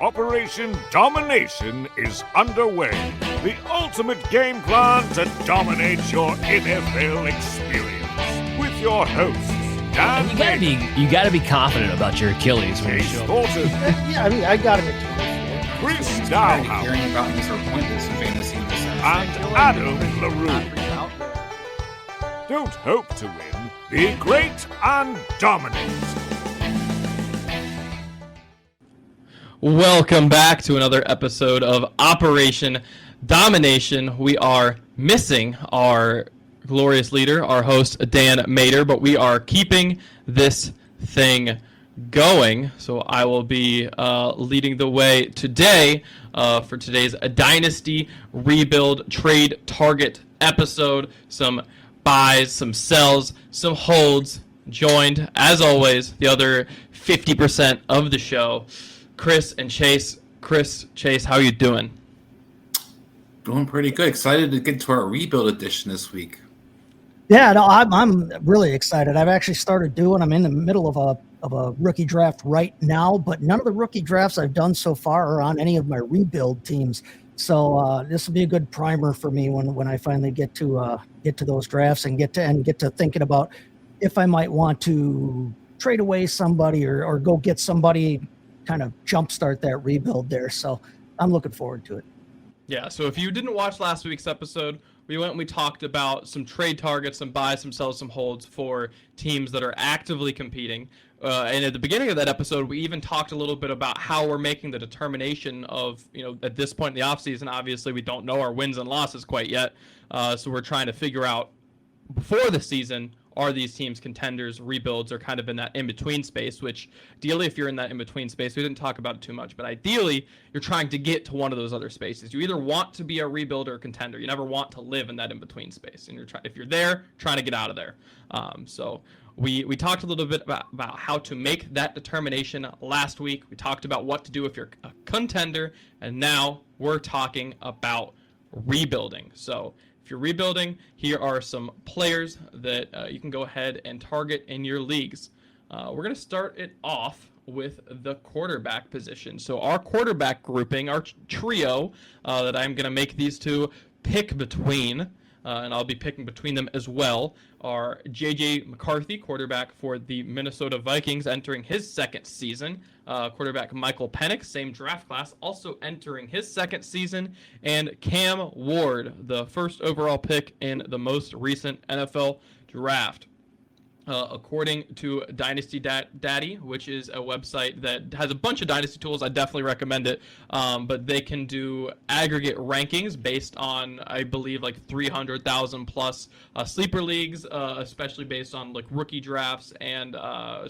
Operation Domination is underway. The ultimate game plan to dominate your NFL experience. With your hosts, Dan You gotta be confident about your Achilles when you Chase show up. Thornton, Yeah, I mean, I got him at Chris Tired of Dowhouse, hearing about Mr. Pointless in fantasy. and Adam LaRue. Don't hope to win. Be great and dominate. Welcome back to another episode of Operation Domination. We are missing our glorious leader, our host, Dan Mater, but we are keeping this thing going. So I will be leading the way today for today's Dynasty Rebuild Trade Target episode. Some buys, some sells, some holds, joined, as always, the other 50% of the show, Chris and Chase. Chris, Chase, how are you doing? Doing pretty good. Excited to get to our rebuild edition this week. Yeah, no, I'm really excited. I've actually started I'm in the middle of a rookie draft right now, but none of the rookie drafts I've done so far are on any of my rebuild teams. So this will be a good primer for me when I finally get to those drafts and get to thinking about if I might want to trade away somebody or go get somebody, kind of jumpstart that rebuild there. So I'm looking forward to it. Yeah, so if you didn't watch last week's episode, we talked about some trade targets, some buys, some sells, some holds for teams that are actively competing. And at the beginning of that episode, we even talked a little bit about how we're making the determination of, at this point in the offseason, obviously we don't know our wins and losses quite yet. So we're trying to figure out before the season, are these teams contenders, rebuilds, or kind of in that in-between space, which ideally, if you're in that in-between space, we didn't talk about it too much, but ideally, you're trying to get to one of those other spaces. You either want to be a rebuild or a contender. You never want to live in that in-between space. And if you're there, trying to get out of there. So we talked a little bit about how to make that determination last week. We talked about what to do if you're a contender, and now we're talking about rebuilding. So if you're rebuilding, here are some players that you can go ahead and target in your leagues. We're going to start it off with the quarterback position. So our quarterback grouping, our trio that I'm going to make these two pick between, and I'll be picking between them as well, are JJ McCarthy, quarterback for the Minnesota Vikings, entering his second season. Quarterback Michael Penix, same draft class, also entering his second season. And Cam Ward, the first overall pick in the most recent NFL draft. According to Dynasty Daddy, which is a website that has a bunch of Dynasty tools, I definitely recommend it. But they can do aggregate rankings based on, I believe, like 300,000 plus sleeper leagues, especially based on like rookie drafts and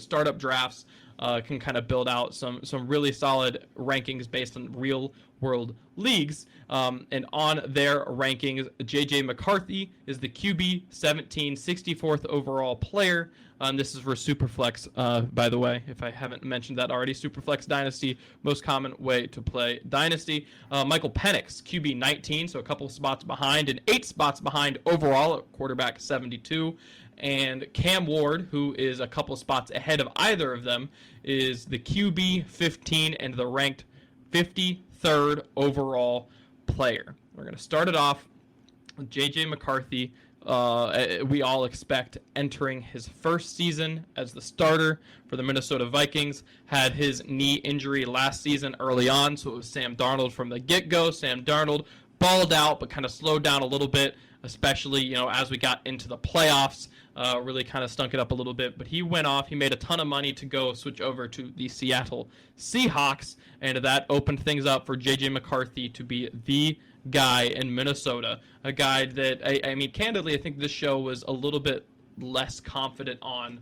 startup drafts. Can kind of build out some really solid rankings based on real world leagues. And on their rankings, JJ McCarthy is the QB 17, 64th overall player. This is for Superflex, by the way, if I haven't mentioned that already. Superflex Dynasty, most common way to play Dynasty. Michael Penix, QB 19, so a couple spots behind, and 8 spots behind overall at quarterback 72. And Cam Ward, who is a couple spots ahead of either of them, is the QB 15 and the ranked 53rd overall player. We're going to start it off with JJ McCarthy. We all expect entering his first season as the starter for the Minnesota Vikings. Had his knee injury last season early on, so it was Sam Darnold from the get-go. Sam Darnold balled out, but kind of slowed down a little bit, especially as we got into the playoffs. Really kind of stunk it up a little bit, but he went off. He made a ton of money to go switch over to the Seattle Seahawks, and that opened things up for JJ McCarthy to be the guy in Minnesota. A guy that, I mean, candidly, I think this show was a little bit less confident on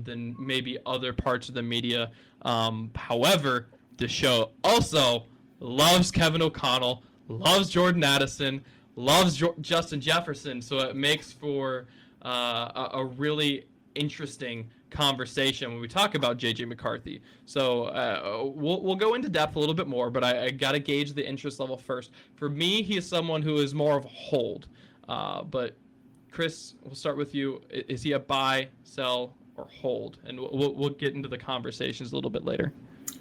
than maybe other parts of the media. However, the show also loves Kevin O'Connell, loves Jordan Addison, loves Justin Jefferson, so it makes for a really interesting conversation when we talk about JJ McCarthy. So we'll go into depth a little bit more, but I got to gauge the interest level first. For me, he is someone who is more of a hold. But Chris, we'll start with you. Is he a buy, sell, or hold? And we'll get into the conversations a little bit later.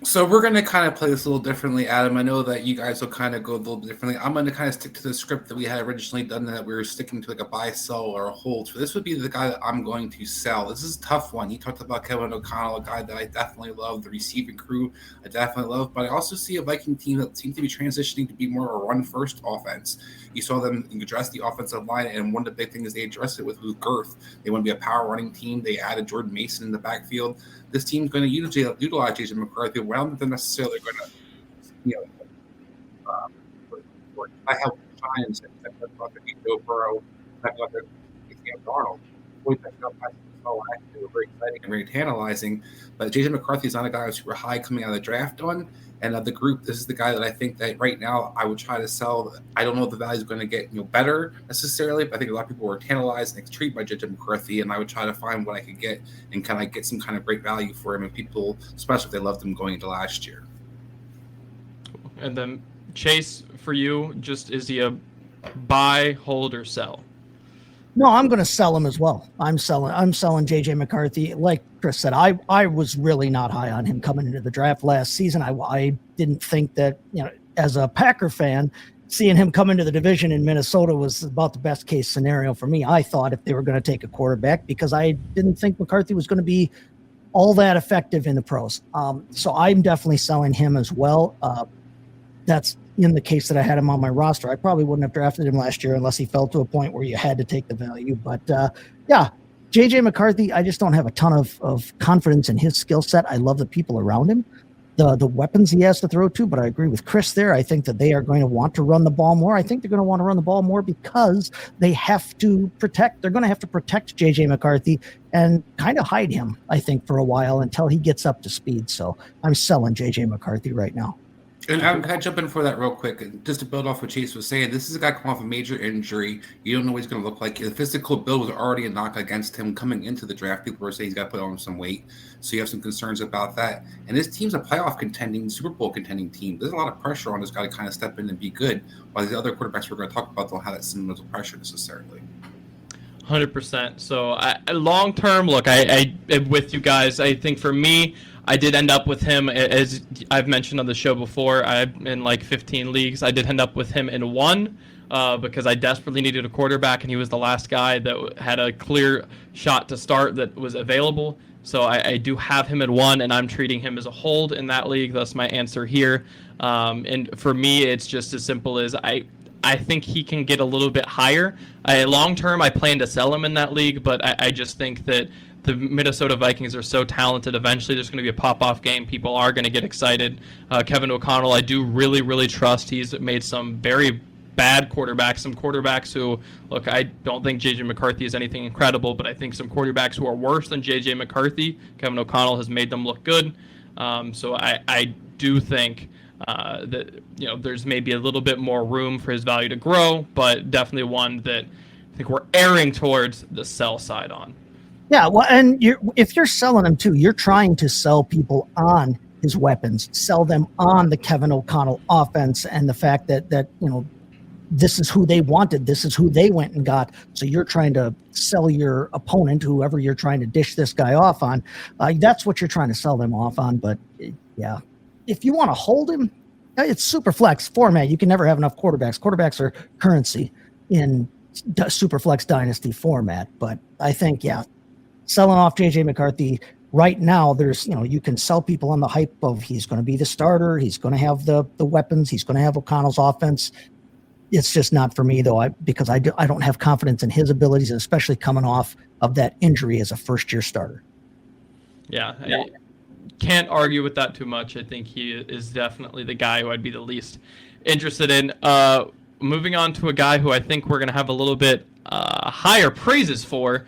So we're going to kind of play this a little differently, Adam. I know that you guys will kind of go a little differently. I'm going to kind of stick to the script that we had originally done, that we were sticking to like a buy, sell, or a hold. So this would be the guy that I'm going to sell. This is a tough one. You talked about Kevin O'Connell, a guy that I definitely love, the receiving crew I definitely love, but I also see a Viking team that seems to be transitioning to be more of a run-first offense. You saw them address the offensive line, and one of the big things they addressed it with was girth. They want to be a power running team. They added Jordan Mason in the backfield. This team's going to utilize JJ McCarthy well, but they're necessarily going to, I have Giants and I thought they'd be Joe Burrow, I thought they'd be Sam Darnold. We picked up actually very exciting and very tantalizing, but JJ McCarthy is not a guy who's super high coming out of the draft on. And of the group, this is the guy that I think that right now I would try to sell. I don't know if the value is going to get better necessarily, but I think a lot of people were tantalized and intrigued by JJ McCarthy, and I would try to find what I could get and can I get some kind of great value for him, and people, especially if they loved him going into last year. And then Chase, for you, just is he a buy, hold, or sell? No, I'm going to sell him as well. I'm selling JJ McCarthy. Like Chris said, I was really not high on him coming into the draft last season. I didn't think that, as a Packer fan, seeing him come into the division in Minnesota was about the best case scenario for me. I thought if they were going to take a quarterback, because I didn't think McCarthy was going to be all that effective in the pros. So I'm definitely selling him as well. That's in the case that I had him on my roster. I probably wouldn't have drafted him last year unless he fell to a point where you had to take the value. But yeah, JJ McCarthy, I just don't have a ton of confidence in his skill set. I love the people around him, the weapons he has to throw to, but I agree with Chris there. I think that they are going to want to run the ball more. I think they're going to want to run the ball more because they're going to have to protect JJ McCarthy and kind of hide him, I think, for a while until he gets up to speed. So I'm selling JJ McCarthy right now. And I'm going to jump in for that real quick, just to build off what Chase was saying. This is a guy coming off a major injury. You don't know what he's going to look like. The physical build was already a knock against him coming into the draft. People were saying he's got to put on some weight. So you have some concerns about that. And this team's a playoff contending, Super Bowl contending team. There's a lot of pressure on this guy to kind of step in and be good, while the other quarterbacks we're going to talk about don't have that similar pressure necessarily. 100%. So long term, look, I with you guys. I think for me, I did end up with him, as I've mentioned on the show before. I'm in like 15 leagues. I did end up with him in one because I desperately needed a quarterback, and he was the last guy that had a clear shot to start that was available. So I do have him in one, and I'm treating him as a hold in that league. That's my answer here. And for me, it's just as simple as I think he can get a little bit higher. Long term, I plan to sell him in that league, but I just think that the Minnesota Vikings are so talented. Eventually, there's going to be a pop-off game. People are going to get excited. Kevin O'Connell, I do really, really trust. He's made some very bad quarterbacks, some quarterbacks who, look, I don't think JJ McCarthy is anything incredible, but I think some quarterbacks who are worse than JJ McCarthy, Kevin O'Connell has made them look good. So I do think that there's maybe a little bit more room for his value to grow, but definitely one that I think we're erring towards the sell side on. Yeah, well, and if you're selling him too, you're trying to sell people on his weapons, sell them on the Kevin O'Connell offense, and the fact that this is who they wanted, this is who they went and got. So you're trying to sell your opponent, whoever you're trying to dish this guy off on. That's what you're trying to sell them off on. But yeah, if you want to hold him, it's super flex format. You can never have enough quarterbacks. Quarterbacks are currency in super flex dynasty format. But I think, yeah, selling off JJ McCarthy right now, there's, you can sell people on the hype of he's going to be the starter. He's going to have the weapons. He's going to have O'Connell's offense. It's just not for me, though, because I don't have confidence in his abilities, especially coming off of that injury as a first-year starter. Yeah, I can't argue with that too much. I think he is definitely the guy who I'd be the least interested in. Moving on to a guy who I think we're going to have a little bit higher praises for.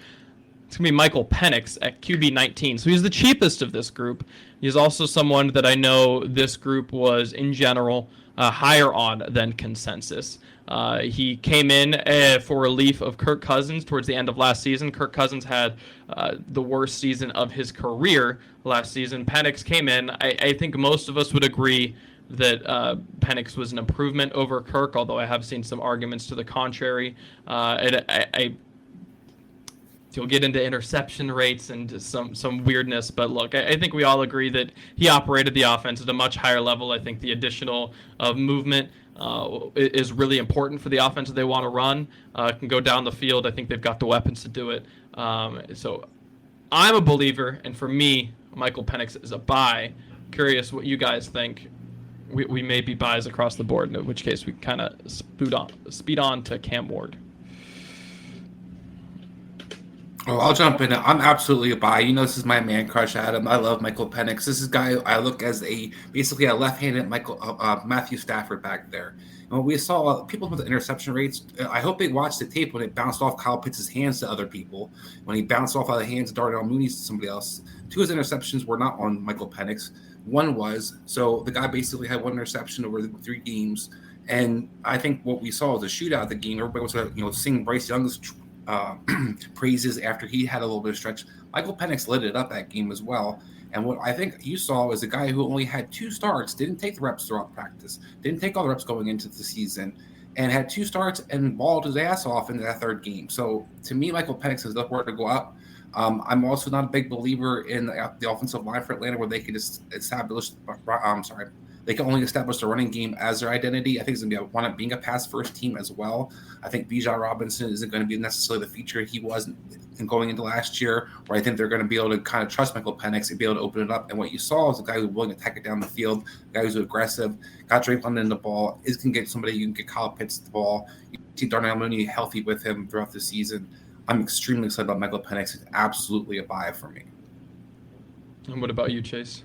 It's going to be Michael Penix at QB 19. So he's the cheapest of this group. He's also someone that I know this group was, in general, higher on than consensus. He came in for relief of Kirk Cousins towards the end of last season. Kirk Cousins had the worst season of his career last season. Penix came in. I think most of us would agree that Penix was an improvement over Kirk, although I have seen some arguments to the contrary. He'll get into interception rates and some weirdness. But look, I think we all agree that he operated the offense at a much higher level. I think the additional movement is really important for the offense that they want to run. Can go down the field. I think they've got the weapons to do it. So I'm a believer, and for me, Michael Penix is a buy. Curious what you guys think. We may be buys across the board, in which case we kind of speed on to Cam Ward. Oh, I'll jump in. I'm absolutely a buy. This is my man crush, Adam. I love Michael Penix. This is a guy I look as basically a left-handed Matthew Stafford back there. And when we saw people with the interception rates, I hope they watched the tape when it bounced off Kyle Pitts' hands to other people. When he bounced off out of the hands of Darnell Mooney to somebody else. 2 of his interceptions were not on Michael Penix. 1 was. So the guy basically had 1 interception over the 3 games. And I think what we saw was a shootout of the game. Everybody was going to sing Bryce Young's praises after he had a little bit of stretch. Michael Penix lit it up that game as well. And what I think you saw was a guy who only had 2 starts, didn't take the reps throughout practice, didn't take all the reps going into the season, and had 2 starts and balled his ass off in that 3rd game. So to me, Michael Penix has nowhere to go up. I'm also not a big believer in the offensive line for Atlanta where they could just establish they can only establish the running game as their identity. I think it's going to be being a pass-first team as well. I think Bijan Robinson isn't going to be necessarily the feature he was in going into last year, where I think they're going to be able to kind of trust Michael Penix and be able to open it up. And what you saw is a guy who's willing to take it down the field, a guy who's aggressive, got Drake London the ball, is going to get somebody you can get Kyle Pitts the ball. You see Darnell Mooney healthy with him throughout the season. I'm extremely excited about Michael Penix. It's absolutely a buy for me. And what about you, Chase?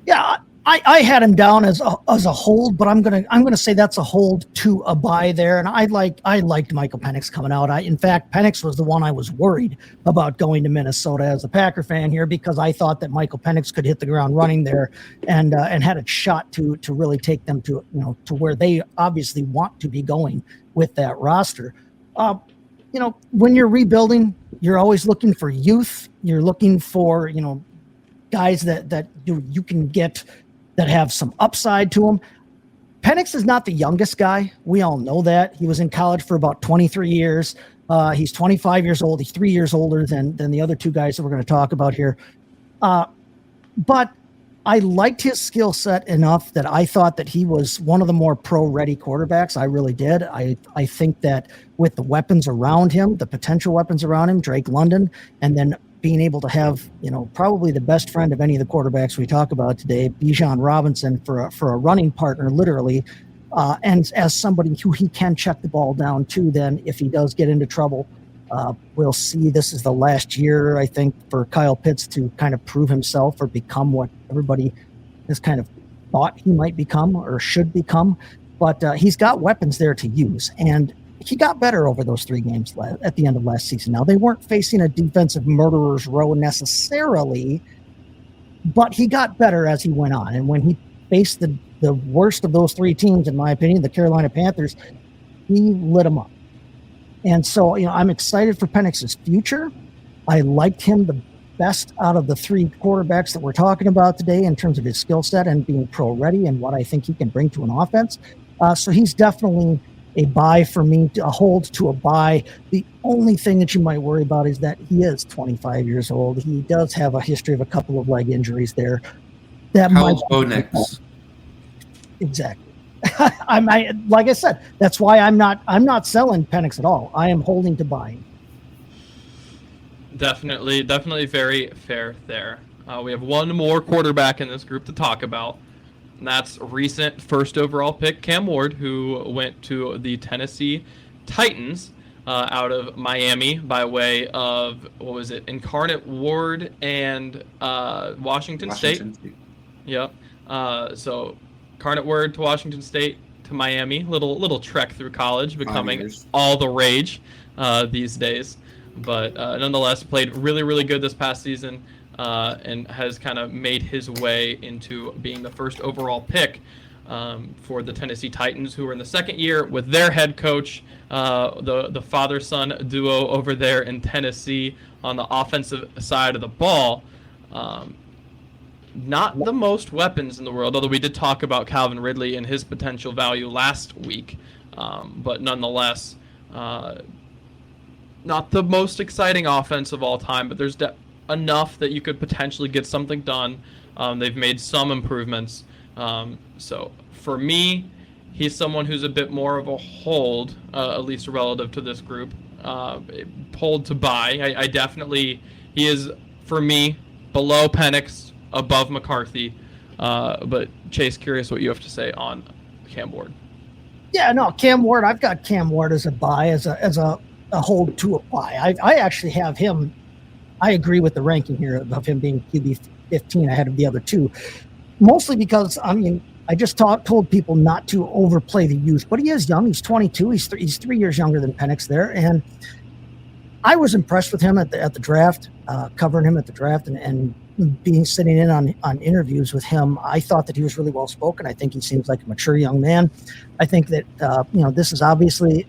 Yeah, I had him down as a hold, but I'm gonna say that's a hold to a buy there. And I liked Michael Penix coming out. In fact, Penix was the one I was worried about going to Minnesota as a Packer fan here, because I thought that Michael Penix could hit the ground running there and had a shot to really take them to to where they obviously want to be going with that roster. When you're rebuilding, you're always looking for youth. You're looking for guys that you can get that have some upside to them. Penix is not the youngest guy. We all know that. He was in college for about 23 years. He's 25 years old. He's 3 years older than the other 2 guys that we're going to talk about here. But I liked his skill set enough that I thought that he was one of the more pro-ready quarterbacks. I really did. I think that with the weapons around him, the potential weapons around him, Drake London, and then being able to have, probably the best friend of any of the quarterbacks we talk about today, Bijan Robinson, for a running partner, literally, and as somebody who he can check the ball down to, then if he does get into trouble, we'll see. This is the last year, I think, for Kyle Pitts to kind of prove himself or become what everybody has kind of thought he might become or should become. But he's got weapons there to use, and he got better over those 3 games at the end of last season. Now, they weren't facing a defensive murderer's row necessarily, but he got better as he went on. And when he faced the worst of those 3 teams, in my opinion, the Carolina Panthers, he lit them up. And so, I'm excited for Penix's future. I liked him the best out of the 3 quarterbacks that we're talking about today in terms of his skill set and being pro-ready and what I think he can bring to an offense. So he's definitely a buy for me, a hold to a buy. The only thing that you might worry about is that he is 25 years old. He does have a history of a couple of leg injuries there. That How's Bo next? Exactly. Like I said, that's why I'm not selling Penix at all. I am holding to buying. Definitely very fair there. We have one more quarterback in this group to talk about. And that's recent first overall pick Cam Ward, who went to the Tennessee Titans out of Miami by way of, Incarnate Ward and Washington State. Yep. So Incarnate Ward to Washington State to Miami. Little trek through college, becoming all the rage these days. But nonetheless, played really, really good this past season. And has kind of made his way into being the first overall pick for the Tennessee Titans, who are in the 2nd year with their head coach, the father-son duo over there in Tennessee on the offensive side of the ball. Not the most weapons in the world, although we did talk about Calvin Ridley and his potential value last week. But nonetheless, not the most exciting offense of all time, but there's enough that you could potentially get something done. They've made some improvements. So for me, he's someone who's a bit more of a hold, at least relative to this group. Hold to buy. I definitely, he is, for me, below Penix, above McCarthy. But Chase, curious what you have to say on Cam Ward. Yeah, no, Cam Ward, I've got Cam Ward as a buy, as a hold to a buy. I actually have him. I agree with the ranking here of him being QB 15 ahead of the other two, mostly because, I mean, I just told people not to overplay the youth, but he is young. He's 22. He's 3 years younger than Penix there. And I was impressed with him at the draft, covering him at the draft and sitting in on interviews with him. I thought that he was really well spoken. I think he seems like a mature young man. I think that, this is obviously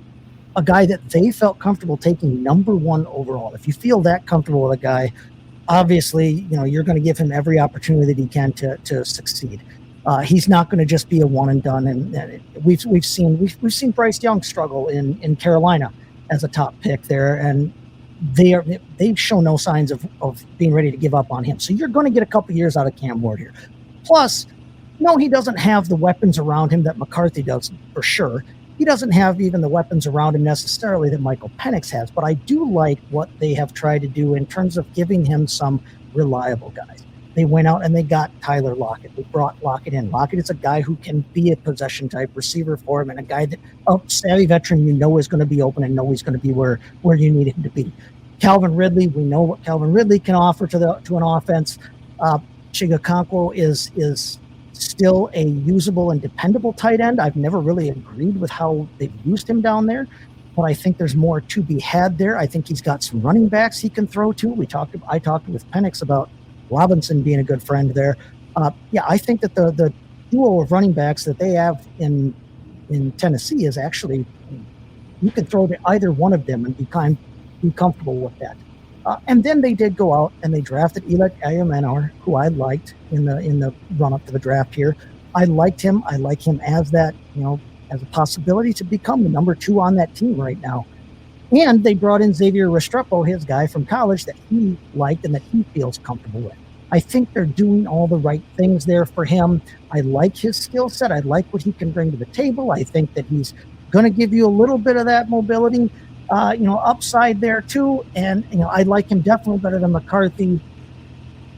a guy that they felt comfortable taking number 1 overall. If you feel that comfortable with a guy, obviously, you're going to give him every opportunity that he can to succeed. He's not going to just be a one and done. And we've seen Bryce Young struggle in Carolina as a top pick there, and they show no signs of being ready to give up on him. So you're going to get a couple years out of Cam Ward here. Plus, no, he doesn't have the weapons around him that McCarthy does, for sure. He doesn't have even the weapons around him necessarily that Michael Penix has, but I do like what they have tried to do in terms of giving him some reliable guys. They went out and they got Tyler Lockett. They brought Lockett in. Lockett is a guy who can be a possession type receiver for him, and a guy that a savvy veteran is going to be open and know he's going to be where you need him to be. Calvin Ridley, we know what Calvin Ridley can offer to an offense. Chigakonkwo is still a usable and dependable tight end. I've never really agreed with how they've used him down there, but I think there's more to be had there. I think he's got some running backs he can throw to. I talked with Penix about Robinson being a good friend there. I think that the duo of running backs that they have in Tennessee is actually, you can throw to either one of them and be comfortable with that. And then they did go out and they drafted Eli Ayamenor, who I liked in the run up to the draft here. I liked him. I like him as that, as a possibility to become the number 2 on that team right now. And they brought in Xavier Restrepo, his guy from college that he liked and that he feels comfortable with. I think they're doing all the right things there for him. I like his skill set. I like what he can bring to the table. I think that he's going to give you a little bit of that mobility, upside there too. And, I like him definitely better than McCarthy.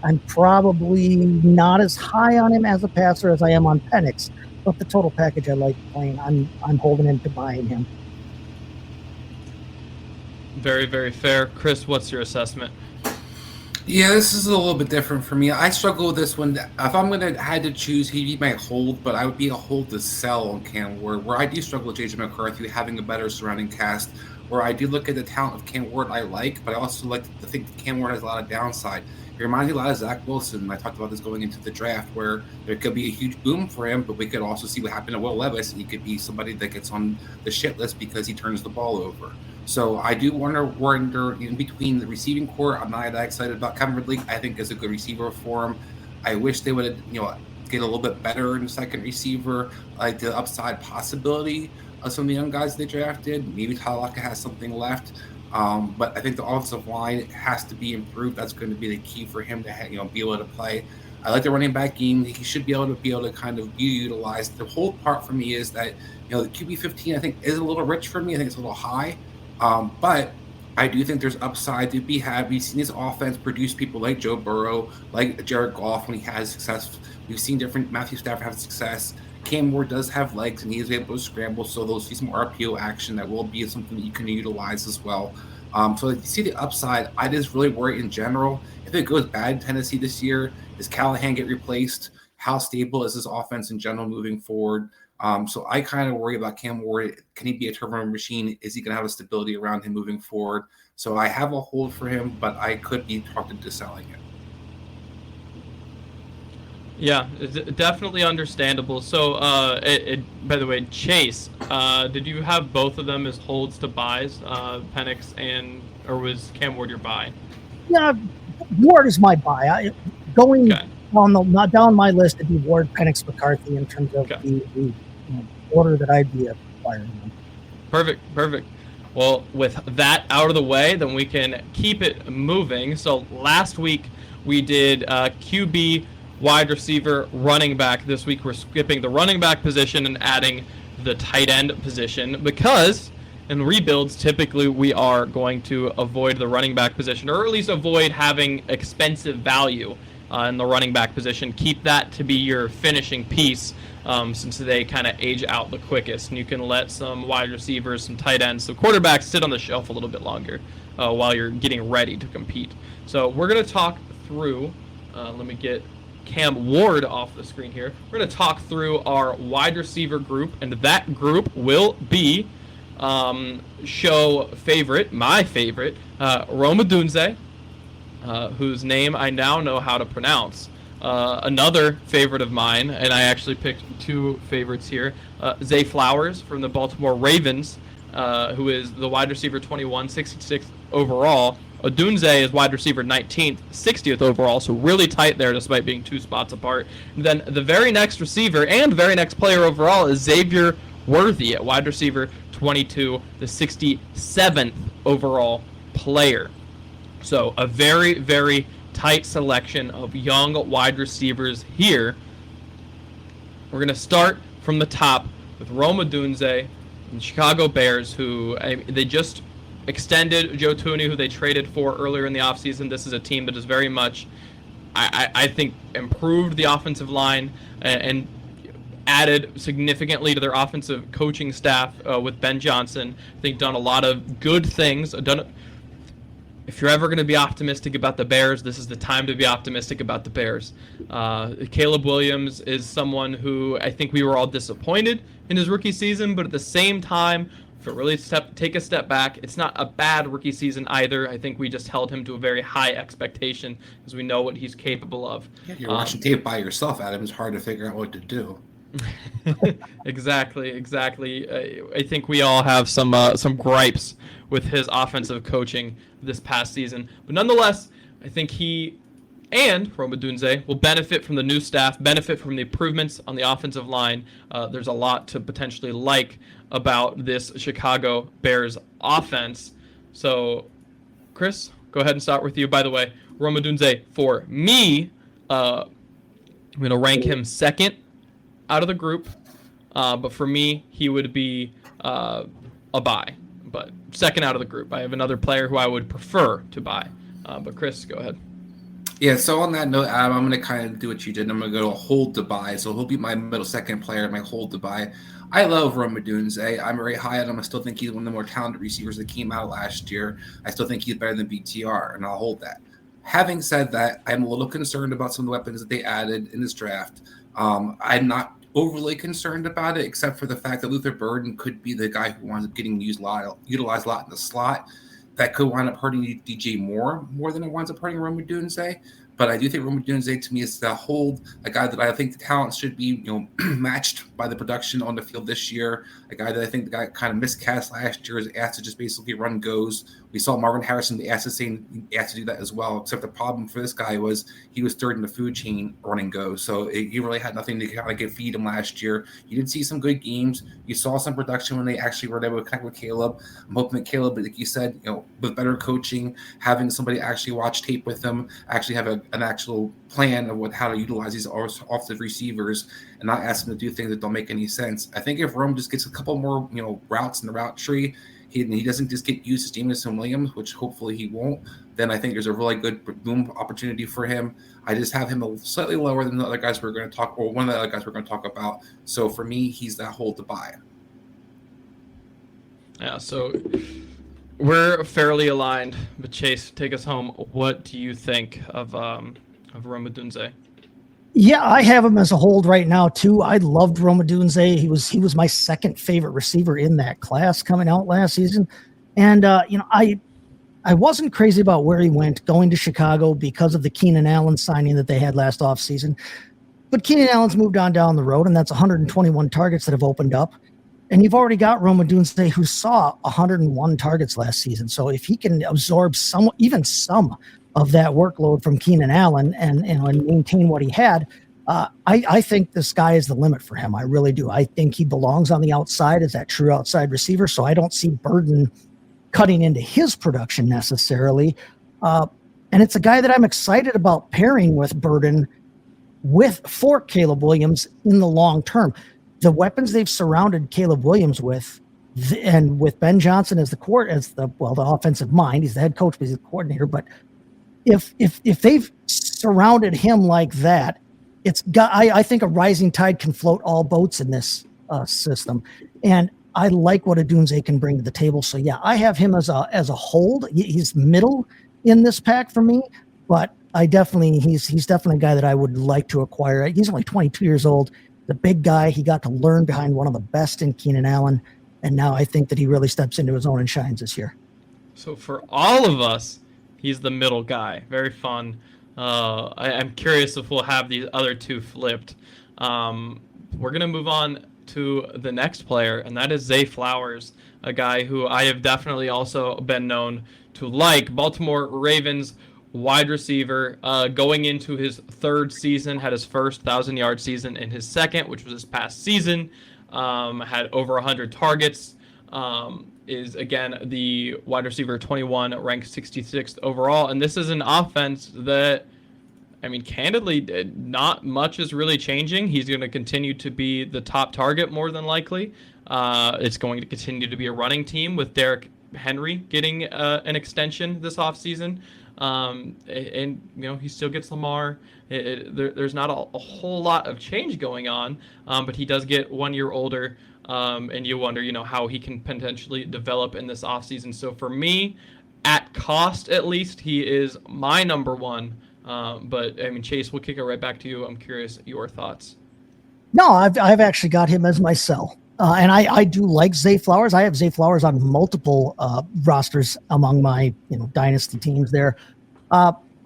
I'm probably not as high on him as a passer as I am on Penix, but the total package I like playing. I'm holding him to buying him. Very, very fair. Chris, what's your assessment? Yeah, this is a little bit different for me. I struggle with this one. If I'm going to had to choose, he'd be my hold, but I would be a hold to sell on Cam Ward, where I do struggle with JJ McCarthy having a better surrounding cast, where I do look at the talent of Cam Ward I like, but I also like to think that Cam Ward has a lot of downside. He reminds me a lot of Zach Wilson. I talked about this going into the draft, where there could be a huge boom for him, but we could also see what happened to Will Levis, and he could be somebody that gets on the shit list because he turns the ball over. So I do wonder in between the receiving core. I'm not that excited about Calvin Ridley. I think is a good receiver for him. I wish they would, get a little bit better in the second receiver, like the upside possibility of some of the young guys they drafted. Maybe Tyler Lockett has something left. But I think the offensive line has to be improved. That's going to be the key for him to be able to play. I like the running back game. He should be able to kind of be utilized. The whole part for me is that the QB 15 I think is a little rich for me. I think it's a little high, but I do think there's upside to be had. We've seen his offense produce people like Joe Burrow, like Jared Goff when he has success. We've seen different Matthew Stafford have success. Cam Ward does have legs and he is able to scramble, so they'll see some RPO action that will be something that you can utilize as well. So you see the upside. I just really worry in general. If it goes bad in Tennessee this year, does Callahan get replaced? How stable is his offense in general moving forward? So I kind of worry about Cam Ward. Can he be a turnover machine? Is he going to have a stability around him moving forward? So I have a hold for him, but I could be talked into selling it. Yeah, it's definitely understandable. So, by the way, Chase, did you have both of them as holds to buys, Penix or was Cam Ward your buy? Yeah, Ward is my buy. Down my list, it'd be Ward, Penix, McCarthy in terms of the order that I'd be acquiring them. Perfect. Well, with that out of the way, then we can keep it moving. So last week we did QB, wide receiver, running back. This week we're skipping the running back position and adding the tight end position because in rebuilds, typically we are going to avoid the running back position, or at least avoid having expensive value in the running back position. Keep that to be your finishing piece since they kind of age out the quickest. And you can let some wide receivers, some tight ends, some quarterbacks sit on the shelf a little bit longer while you're getting ready to compete. So we're going to talk through, let me get Cam Ward off the screen here. We're going to talk through our wide receiver group, and that group will be show favorite, my favorite, Romadunze, whose name I now know how to pronounce. Another favorite of mine, and I actually picked two favorites here, Zay Flowers from the Baltimore Ravens, who is the wide receiver 21, 66th overall. Odunze is wide receiver 19th, 60th overall, so really tight there despite being 2 spots apart. And then the very next receiver and very next player overall is Xavier Worthy at wide receiver 22, the 67th overall player. So a very, very tight selection of young wide receivers here. We're going to start from the top with Romadunze and Chicago Bears, who they just extended Joe Thuney, who they traded for earlier in the offseason. This is a team that is very much, I think, improved the offensive line and added significantly to their offensive coaching staff with Ben Johnson. I think done a lot of good things. If you're ever going to be optimistic about the Bears, this is the time to be optimistic about the Bears. Caleb Williams is someone who I think we were all disappointed in his rookie season, but at the same time, if it really take a step back, it's not a bad rookie season either. I think we just held him to a very high expectation because we know what he's capable of. Yeah, you're watching tape by yourself, Adam. It's hard to figure out what to do. Exactly. I think we all have some gripes with his offensive coaching this past season, but nonetheless, I think he and Romadunze will benefit from the new staff, benefit from the improvements on the offensive line. There's a lot to potentially like about this Chicago Bears offense. So, Chris, go ahead and start with you. By the way, Romadunze, for me, I'm going to rank him second out of the group, but for me, he would be a buy, but second out of the group. I have another player who I would prefer to buy, but Chris, go ahead. Yeah, so on that note, Adam, I'm going to kind of do what you did. I'm going to go hold to buy, so he'll be my middle second player, my hold to buy. I love Romadunze. I'm very high on him. I still think he's one of the more talented receivers that came out last year. I still think he's better than BTR, and I'll hold that. Having said that, I'm a little concerned about some of the weapons that they added in this draft. I'm not overly concerned about it, except for the fact that Luther Burden could be the guy who winds up getting utilized a lot in the slot. That could wind up hurting DJ more than it winds up hurting Romadunze. But I do think Romadunze, to me, is the hold, a guy that I think the talent should be, matched by the production on the field this year. A guy that I think the guy kind of miscast last year is asked to just basically run goes. We saw Marvin Harrison, the asked to do that as well. Except the problem for this guy was he was third in the food chain running goes. So he really had nothing to kind of feed him last year. You did see some good games. You saw some production when they actually were able to connect with Caleb. I'm hoping that Caleb, like you said, with better coaching, having somebody actually watch tape with them, actually have an actual plan of how to utilize these offensive receivers and not ask them to do things that don't make any sense. I think if Rome just gets a couple more, routes in the route tree, he doesn't just get used to Jameson Williams, which hopefully he won't, then I think there's a really good boom opportunity for him. I just have him slightly lower than the other guys we're going to talk, or one of the other guys we're going to talk about. So for me, he's that hold to buy. Yeah, so we're fairly aligned, but Chase, take us home. What do you think of Romadunze? Yeah, I have him as a hold right now too. I loved Romadunze. He was my second favorite receiver in that class coming out last season, and I wasn't crazy about where he went going to Chicago because of the Keenan Allen signing that they had last offseason. But Keenan Allen's moved on down the road, and that's 121 targets that have opened up. And you've already got Romadunze, who saw 101 targets last season. So if he can absorb even some of that workload from Keenan Allen and maintain what he had, I think the sky is the limit for him. I really do. I think he belongs on the outside as that true outside receiver. So I don't see Burden cutting into his production necessarily. And it's a guy that I'm excited about pairing with Burden for Caleb Williams in the long term. The weapons they've surrounded Caleb Williams with, and with Ben Johnson as the offensive mind, he's the head coach, but he's the coordinator. But if they've surrounded him like that, I think a rising tide can float all boats in this system. And I like what Odunze can bring to the table. So yeah, I have him as a hold. He's middle in this pack for me, but he's definitely a guy that I would like to acquire. He's only 22 years old, the big guy. He got to learn behind one of the best in Keenan Allen, and now I think that he really steps into his own and shines this year. So for all of us, he's the middle guy. Very fun. I'm curious if we'll have these other two flipped. We're gonna move on to the next player, and that is Zay Flowers, a guy who I have definitely also been known to like. Baltimore Ravens wide receiver, going into his third season, had his first 1,000-yard season in his second, which was this past season, had over 100 targets, is again the wide receiver 21, ranked 66th overall. And this is an offense that, I mean, candidly, not much is really changing. He's going to continue to be the top target more than likely. It's going to continue to be a running team with Derrick Henry getting an extension this offseason. And you know, he still gets Lamar. There's not a whole lot of change going on, but he does get 1 year older. And you wonder, you know, how he can potentially develop in this offseason. So for me, at cost at least, he is my number one. But I mean, Chase, we'll kick it right back to you. I'm curious your thoughts. No, I've actually got him as my sell. And I do like Zay Flowers. I have Zay Flowers on multiple rosters among my dynasty teams there.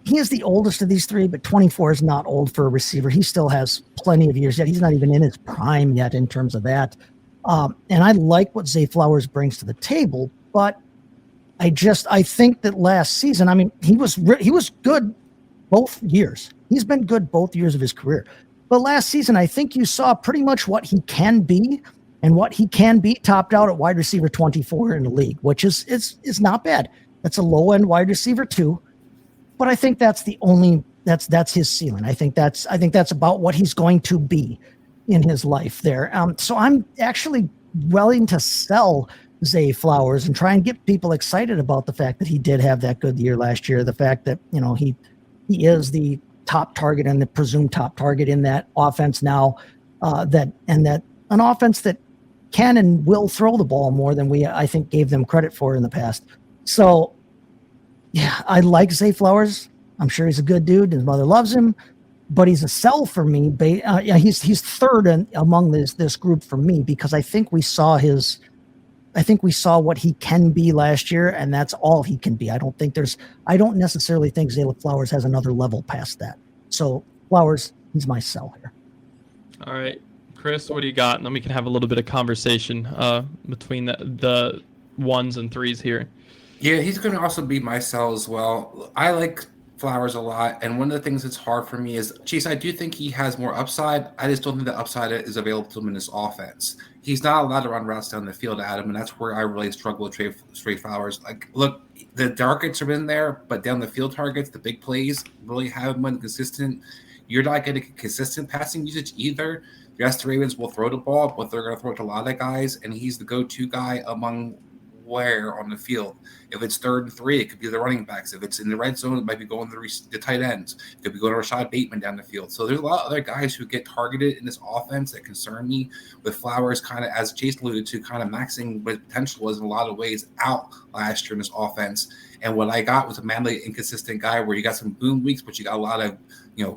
He is the oldest of these three, but 24 is not old for a receiver. He still has plenty of years yet. He's not even in his prime yet in terms of that. And I like what Zay Flowers brings to the table, but I think that last season, I mean, he was good both years. He's been good both years of his career. But last season, I think you saw pretty much what he can be. And what he can be topped out at wide receiver 24 in the league, which is not bad. That's a low end wide receiver too, but I think that's his ceiling. I think that's about what he's going to be in his life there. So I'm actually willing to sell Zay Flowers and try and get people excited about the fact that he did have that good year last year. The fact that he is the top target and the presumed top target in that offense now. That an offense that can and will throw the ball more than I think gave them credit for in the past. So yeah, I like Zay Flowers. I'm sure he's a good dude. His mother loves him, but he's a sell for me. He's third among this group for me because I think we saw what he can be last year, and that's all he can be. I don't necessarily think Zay Flowers has another level past that. So Flowers, he's my sell here. All right. Chris, what do you got? And then we can have a little bit of conversation between the ones and threes here. Yeah, he's going to also be my sell as well. I like Flowers a lot, and one of the things that's hard for me is, Chase, I do think he has more upside. I just don't think the upside is available to him in this offense. He's not allowed to run routes down the field, Adam, and that's where I really struggle with Zay Flowers. Like, look, the targets are in there, but down the field targets, the big plays, really haven't been consistent. You're not getting consistent passing usage either. Yes, the Ravens will throw the ball, but they're going to throw it to a lot of guys, and he's the go-to guy among where on the field. If it's 3rd and 3, it could be the running backs. If it's in the red zone, it might be going to the tight ends. It could be going to Rashad Bateman down the field. So there's a lot of other guys who get targeted in this offense that concern me, with Flowers kind of, as Chase alluded to, kind of maxing what potential was in a lot of ways out last year in this offense. And what I got was a madly inconsistent guy where you got some boom weeks, but you got a lot of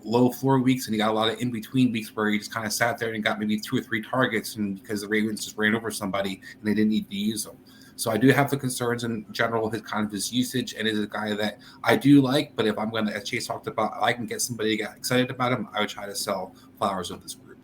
low floor weeks, and you got a lot of in-between weeks where he just kind of sat there and got maybe 2 or 3 targets, and because the Ravens just ran over somebody and they didn't need to use them. So I do have the concerns in general with his usage, and is a guy that I do like, but if I'm going to, as Chase talked about, I can get somebody to get excited about him, I would try to sell Flowers of this group.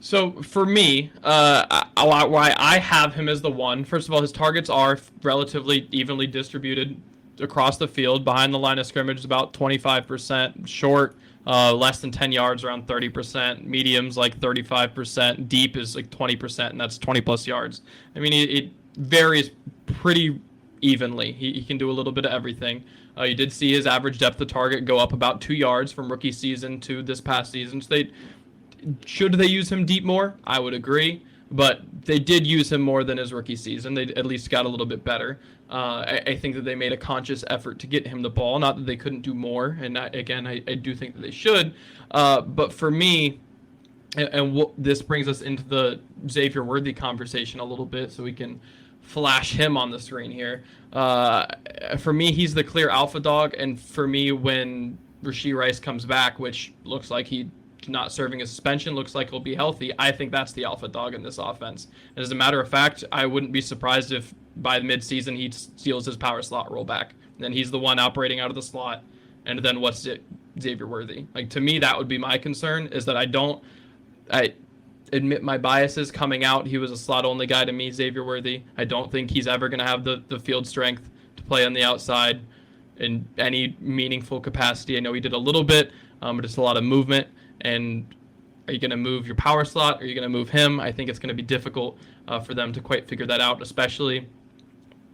So for me, why I have him as the one, first of all, his targets are relatively evenly distributed across the field. Behind the line of scrimmage is about 25%, short, less than 10 yards, around 30%, mediums like 35%, deep is like 20%, and that's 20 plus yards. I mean, it varies pretty evenly. He can do a little bit of everything. You did see his average depth of target go up about 2 yards from rookie season to this past season. So should they use him deep more? I would agree. But they did use him more than his rookie season. They at least got a little bit better. I think that they made a conscious effort to get him the ball. Not that they couldn't do more. And I do think that they should. But for me, this brings us into the Xavier Worthy conversation a little bit, so we can flash him on the screen here. For me, he's the clear alpha dog. And for me, when Rashee Rice comes back, which looks like he not serving a suspension, looks like he'll be healthy, I think that's the alpha dog in this offense. And as a matter of fact, I wouldn't be surprised if by the midseason he steals his power slot role back. And then he's the one operating out of the slot. And then what's it, Xavier Worthy? Like, to me, that would be my concern, is that I admit my biases coming out. He was a slot-only guy to me, Xavier Worthy. I don't think he's ever going to have the field strength to play on the outside in any meaningful capacity. I know he did a little bit, but it's a lot of movement. And are you going to move your power slot? Are you going to move him? I think it's going to be difficult for them to quite figure that out, especially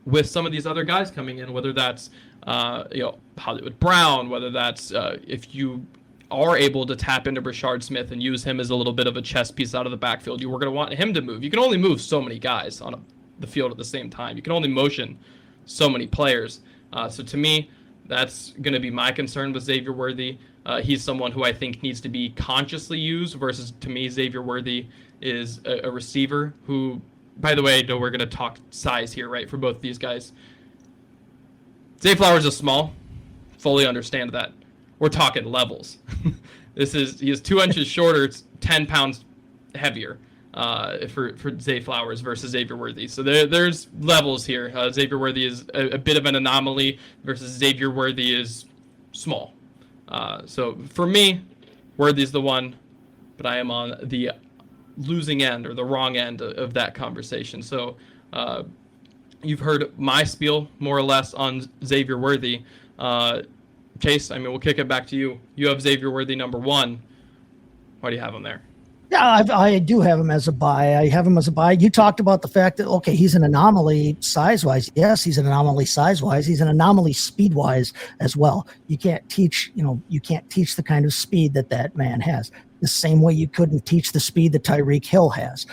with some of these other guys coming in, whether that's Hollywood Brown, whether that's if you are able to tap into Brashard Smith and use him as a little bit of a chess piece out of the backfield. You were going to want him to move. You can only move so many guys on the field at the same time. You can only motion so many players. So to me, that's going to be my concern with Xavier Worthy. He's someone who I think needs to be consciously used, versus, to me, Xavier Worthy is a receiver who, by the way, we're going to talk size here, right, for both these guys. Zay Flowers is small. Fully understand that. We're talking levels. He is 2 inches shorter. It's 10 pounds heavier for Zay Flowers versus Xavier Worthy. So there's levels here. Xavier Worthy is a bit of an anomaly versus Xavier Worthy is small. So for me, Worthy's the one, but I am on the losing end, or the wrong end of that conversation. So you've heard my spiel more or less on Xavier Worthy. Chase, I mean, we'll kick it back to you. You have Xavier Worthy number 1. Why do you have him there? Yeah, I do have him as a buy. I have him as a buy. You talked about the fact that, okay, he's an anomaly size-wise. Yes, he's an anomaly size-wise. He's an anomaly speed-wise as well. You can't teach the kind of speed that man has. The same way you couldn't teach the speed that Tyreek Hill has.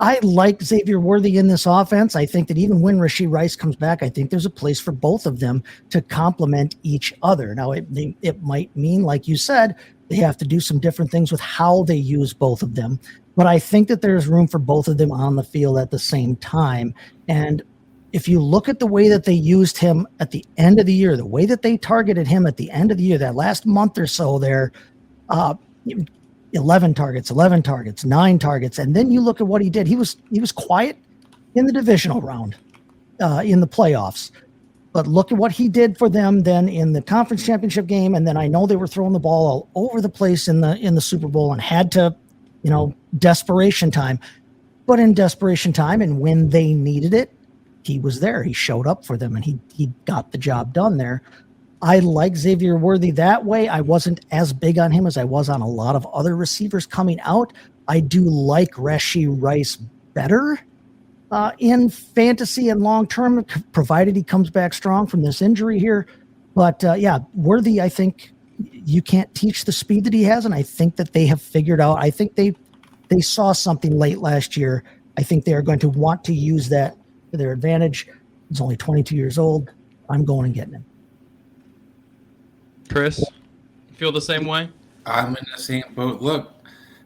I like Xavier Worthy in this offense. I think that even when Rashee Rice comes back, I think there's a place for both of them to complement each other. Now, it might mean, like you said, they have to do some different things with how they use both of them. But I think that there's room for both of them on the field at the same time. And if you look at the way that they used him at the end of the year, the way that they targeted him at the end of the year, that last month or so there, 11 targets, 9 targets. And then you look at what he did. He was quiet in the divisional round, in the playoffs. But look at what he did for them then in the conference championship game. And then I know they were throwing the ball all over the place in the Super Bowl and had to, desperation time. But in desperation time, and when they needed it, he was there. He showed up for them, and he got the job done there. I like Xavier Worthy that way. I wasn't as big on him as I was on a lot of other receivers coming out. I do like Rashee Rice better in fantasy and long-term, provided he comes back strong from this injury here. But, Worthy, I think you can't teach the speed that he has, and I think that they have figured out. I think they saw something late last year. I think they are going to want to use that to their advantage. He's only 22 years old. I'm going and getting him. Chris, feel the same way? I'm in the same boat. Look,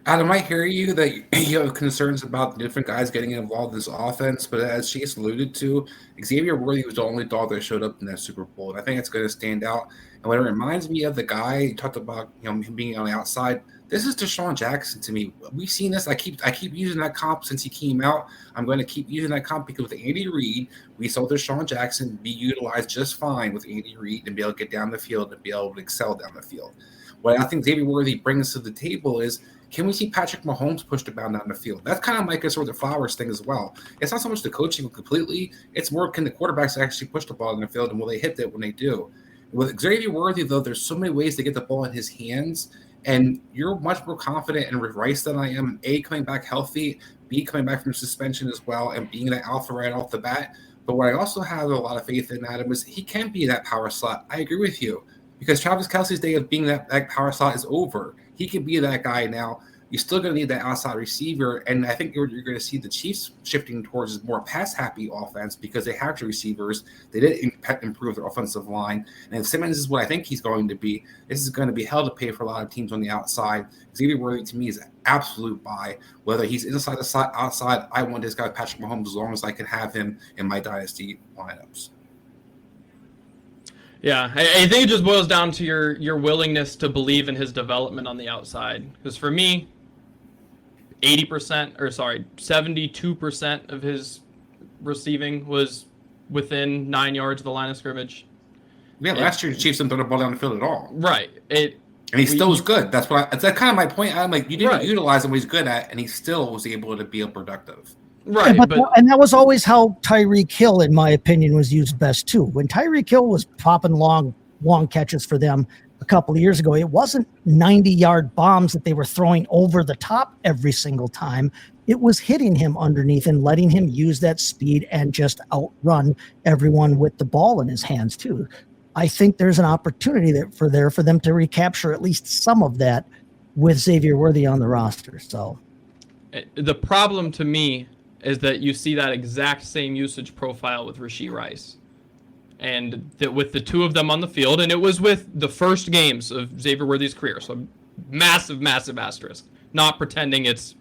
Adam, I hear you that you have concerns about the different guys getting involved in this offense, but as Chase alluded to, Xavier Worthy was the only dog that showed up in that Super Bowl, and I think it's going to stand out. And what it reminds me of, the guy you talked about, him being on the outside, this is Deshaun Jackson to me. We've seen this. I keep using that comp since he came out. I'm going to keep using that comp because with Andy Reid, we saw Deshaun Jackson be utilized just fine with Andy Reid and be able to get down the field and be able to excel down the field. What I think Xavier Worthy brings to the table is, can we see Patrick Mahomes pushed about down the field? That's kind of like a sort of the Flowers thing as well. It's not so much the coaching completely. It's more, can the quarterbacks actually push the ball in the field, and will they hit it when they do? With Xavier Worthy, though, there's so many ways to get the ball in his hands. And you're much more confident in Rice than I am. A, coming back healthy. B, coming back from suspension as well, and being that alpha right off the bat. But what I also have a lot of faith in Adam is he can be that power slot. I agree with you, because Travis Kelce's day of being that power slot is over. He can be that guy now. You're still going to need that outside receiver, and I think you're going to see the Chiefs shifting towards more pass-happy offense because they have two receivers. They did improve their offensive line, and if Simmons is what I think he's going to be, this is going to be hell to pay for a lot of teams on the outside. Xavier Worthy, to me, is an absolute buy. Whether he's inside the side, outside, I want this guy Patrick Mahomes as long as I can have him in my Dynasty lineups. Yeah, I think it just boils down to your willingness to believe in his development on the outside. Because for me, 72% of his receiving was within 9 yards of the line of scrimmage. Yeah, last year the Chiefs didn't throw the ball down the field at all. Right. And he still was good. That's kind of my point. I'm like, you didn't utilize him what he's good at, and he still was able to be productive. Right. Yeah, and that was always how Tyreek Hill, in my opinion, was used best too. When Tyreek Hill was popping long catches for them a couple of years ago, it wasn't 90-yard bombs that they were throwing over the top every single time. It was hitting him underneath and letting him use that speed and just outrun everyone with the ball in his hands too. I think there's an opportunity for them to recapture at least some of that with Xavier Worthy on the roster. So the problem to me is that you see that exact same usage profile with Rashee Rice. And that with the two of them on the field, and it was with the first games of Xavier Worthy's career, so massive asterisk. Not pretending it's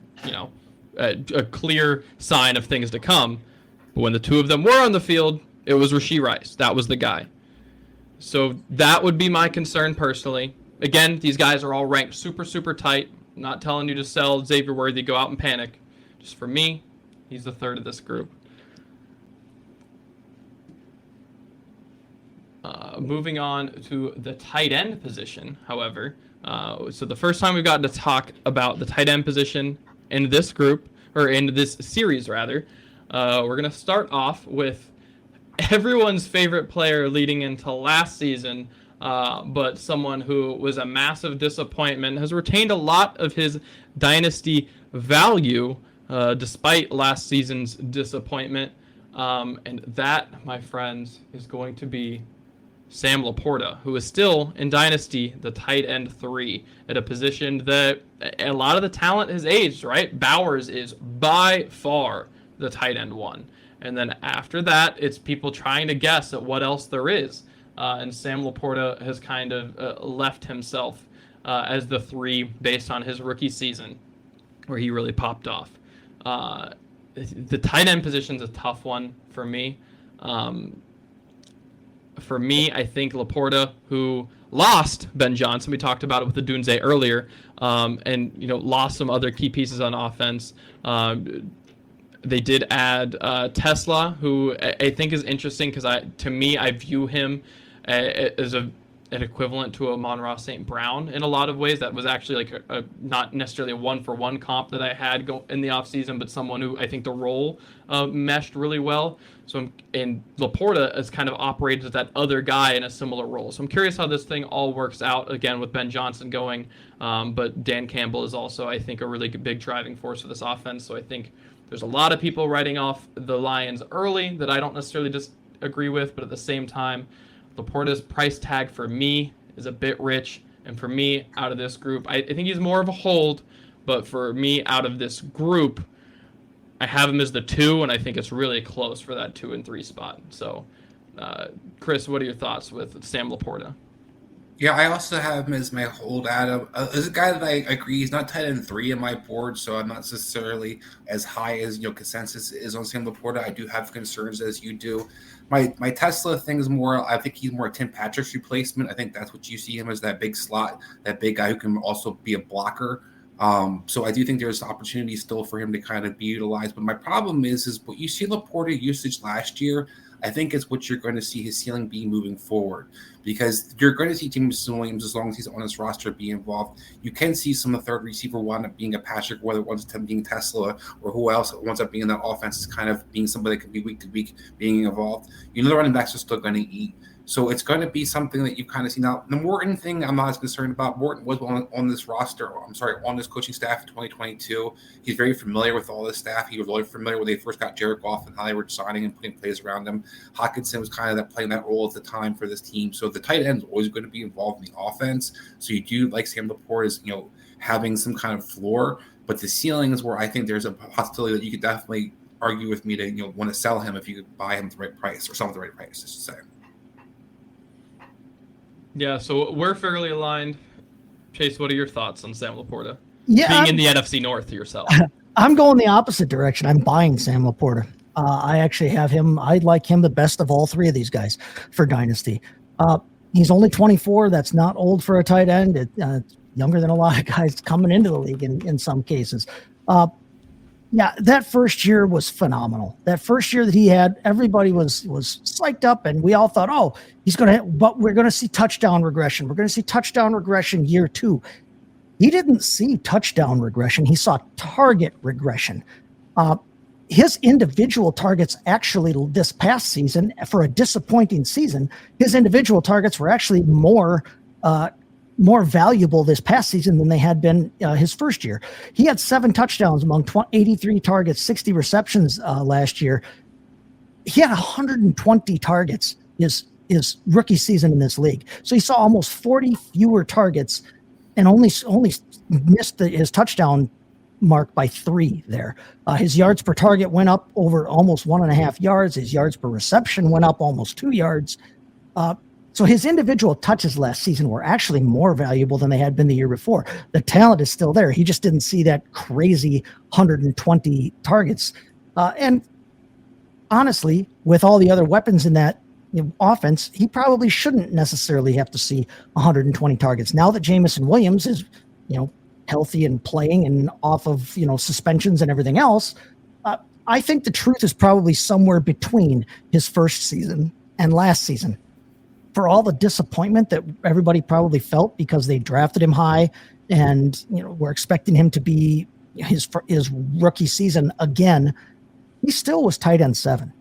a clear sign of things to come, but when the two of them were on the field, it was Rashee Rice. That was the guy. So that would be my concern personally. Again, these guys are all ranked super tight. I'm not telling you to sell Xavier Worthy, go out and panic. Just for me, he's the third of this group. Moving on to the tight end position, however. So the first time we've gotten to talk about the tight end position in this group, or in this series rather, we're going to start off with everyone's favorite player leading into last season, but someone who was a massive disappointment, has retained a lot of his dynasty value despite last season's disappointment. And that, my friends, is going to be Sam LaPorta, who is still in Dynasty the tight end 3 at a position that a lot of the talent has aged, right? Bowers is by far the tight end 1. And then after that, it's people trying to guess at what else there is. And Sam LaPorta has kind of left himself as the 3 based on his rookie season, where he really popped off. The tight end position is a tough one for me. I think LaPorta, who lost Ben Johnson, we talked about it with Odunze earlier, and lost some other key pieces on offense. They did add Tesla, who I think is interesting because I view him as an equivalent to a Amon-Ra St. Brown in a lot of ways. That was actually like a not necessarily a 1-for-1 comp that I had in the offseason, but someone who I think the role meshed really well. And LaPorta has kind of operated as that other guy in a similar role. So I'm curious how this thing all works out, again, with Ben Johnson going. But Dan Campbell is also, I think, a really big driving force for this offense. So I think there's a lot of people writing off the Lions early that I don't necessarily disagree with, but at the same time, LaPorta's price tag for me is a bit rich. And for me, out of this group, I think he's more of a hold. But for me, out of this group, I have him as the 2, and I think it's really close for that 2 and 3 spot. So, Chris, what are your thoughts with Sam LaPorta? Yeah, I also have him as my hold, Adam. As a guy that I agree, he's not tight end 3 in my board, so I'm not necessarily as high as consensus is on Sam LaPorta. I do have concerns as you do. My Tesla thing is more, I think he's more Tim Patrick's replacement. I think that's what you see him as, that big slot, that big guy who can also be a blocker. So I do think there's opportunity still for him to kind of be utilized. But my problem is what you see LaPorta usage last year, I think it's what you're going to see his ceiling be moving forward, because you're going to see Jameson Williams, as long as he's on his roster, be involved. You can see some of the third receiver wind up being a Patrick, whether it winds up being Tesla or who else winds up being in that offense, is kind of being somebody that could be week to week being involved. The running backs are still going to eat. So it's going to be something that you kind of see. Now, the Morton thing, I'm not as concerned about. Morton was on this roster, on this coaching staff in 2022. He's very familiar with all this staff. He was really familiar when they first got Jared Goff and how they were signing and putting plays around him. Hockenson was kind of playing that role at the time for this team. So the tight end is always going to be involved in the offense. So you do, like Sam LaPorta, is, having some kind of floor. But the ceiling is where I think there's a possibility that you could definitely argue with me to want to sell him if you could buy him at the right price, or sell him at the right price, I should say. Yeah, so we're fairly aligned. Chase, what are your thoughts on Sam LaPorta? Yeah, Being in the NFC North yourself. I'm going the opposite direction. I'm buying Sam LaPorta. I actually have him. I like him the best of all three of these guys for Dynasty. He's only 24. That's not old for a tight end. It's younger than a lot of guys coming into the league in some cases. Yeah, that first year was phenomenal. That first year that he had, everybody was psyched up, and we all thought, oh, he's going to, but we're going to see touchdown regression. We're going to see touchdown regression year 2. He didn't see touchdown regression. He saw target regression. His individual targets actually this past season, for a disappointing season, his individual targets were actually more valuable this past season than they had been his first year. He had 7 touchdowns among 83 targets, 60 receptions last year. He had 120 targets his rookie season in this league. So he saw almost 40 fewer targets and only missed his touchdown mark by 3 there. His yards per target went up over almost 1.5 yards. His yards per reception went up almost 2 yards. So his individual touches last season were actually more valuable than they had been the year before. The talent is still there. He just didn't see that crazy 120 targets. And honestly, with all the other weapons in that offense, he probably shouldn't necessarily have to see 120 targets. Now that Jameson Williams is, healthy and playing and off of, suspensions and everything else, I think the truth is probably somewhere between his first season and last season. For all the disappointment that everybody probably felt because they drafted him high and, we're expecting him to be his rookie season again, he still was tight end 7.